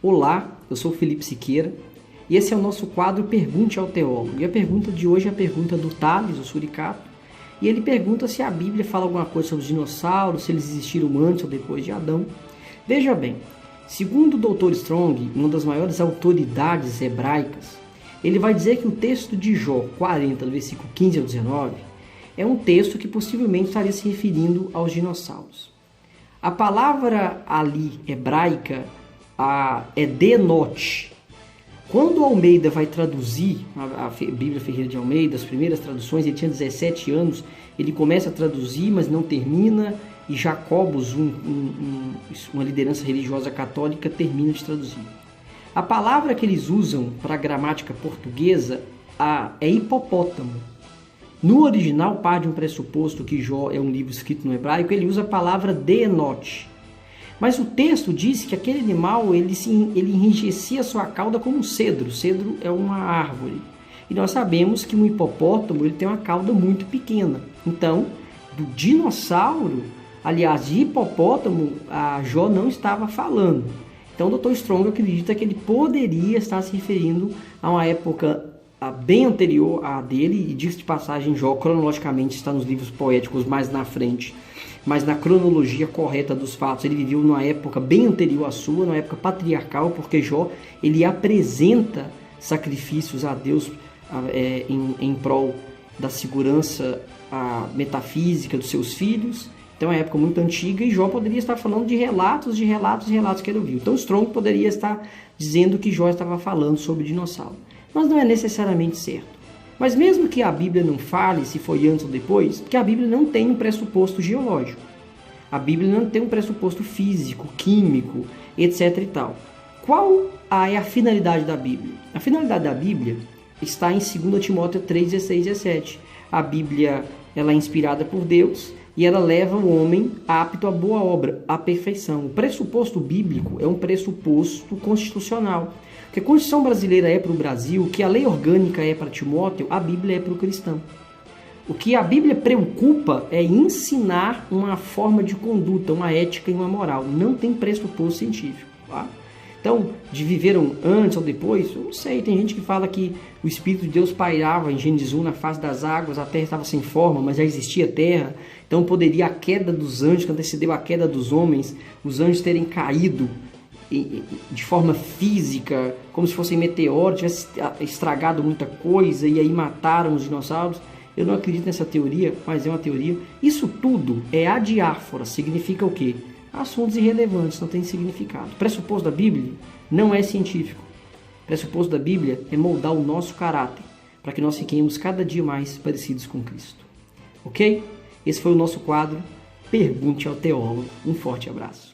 Olá, eu sou o Felipe Siqueira e esse é o nosso quadro Pergunte ao Teólogo. E a pergunta de hoje é a pergunta do Thales, o Suricato, e ele pergunta se a Bíblia fala alguma coisa sobre os dinossauros, se eles existiram antes ou depois de Adão. Veja bem, segundo o Dr. Strong, uma das maiores autoridades hebraicas, ele vai dizer que o texto de Jó 40, do versículo 15 ao 19, é um texto que possivelmente estaria se referindo aos dinossauros. A palavra ali hebraica é denote. Quando Almeida vai traduzir, a Bíblia Ferreira de Almeida, as primeiras traduções, ele tinha 17 anos, ele começa a traduzir, mas não termina, e Jacobus, uma liderança religiosa católica, termina de traduzir. A palavra que eles usam para a gramática portuguesa é hipopótamo. No original, parte de um pressuposto que Jó é um livro escrito no hebraico, ele usa a palavra denote. Mas o texto diz que aquele animal ele enrijecia sua cauda como um cedro. Cedro é uma árvore. E nós sabemos que um hipopótamo ele tem uma cauda muito pequena. Então, do dinossauro, aliás, de hipopótamo, a Jó não estava falando. Então, o Dr. Strong acredita que ele poderia estar se referindo a uma época bem anterior à dele. E diz de passagem, Jó cronologicamente está nos livros poéticos mais na frente. Mas na cronologia correta dos fatos, ele viveu numa época bem anterior à sua, numa época patriarcal, porque Jó ele apresenta sacrifícios a Deus em prol da segurança metafísica dos seus filhos. Então é uma época muito antiga e Jó poderia estar falando de relatos que ele ouviu. Então Strong poderia estar dizendo que Jó estava falando sobre dinossauro. Mas não é necessariamente certo. Mas mesmo que a Bíblia não fale se foi antes ou depois, porque a Bíblia não tem um pressuposto geológico. A Bíblia não tem um pressuposto físico, químico, etc. e tal. Qual é a finalidade da Bíblia? A finalidade da Bíblia está em 2 Timóteo 3, 16 e 17. A Bíblia ela é inspirada por Deus e ela leva o homem apto à boa obra, à perfeição. O pressuposto bíblico é um pressuposto constitucional. O que a Constituição brasileira é para o Brasil, o que a lei orgânica é para Timóteo, a Bíblia é para o cristão. O que a Bíblia preocupa é ensinar uma forma de conduta, uma ética e uma moral. Não tem pressuposto científico. Tá? Então, de viveram antes ou depois, eu não sei. Tem gente que fala que o Espírito de Deus pairava em Gênesis 1 na face das águas, a terra estava sem forma, mas já existia terra. Então, poderia a queda dos anjos, que antecedeu a queda dos homens, os anjos terem caído de forma física, como se fossem meteoros, tivesse estragado muita coisa e aí mataram os dinossauros. Eu não acredito nessa teoria, mas é uma teoria. Isso tudo é adiáfora, significa o quê? Assuntos irrelevantes, não tem significado. O pressuposto da Bíblia não é científico. O pressuposto da Bíblia é moldar o nosso caráter, para que nós fiquemos cada dia mais parecidos com Cristo. Ok? Esse foi o nosso quadro Pergunte ao Teólogo. Um forte abraço.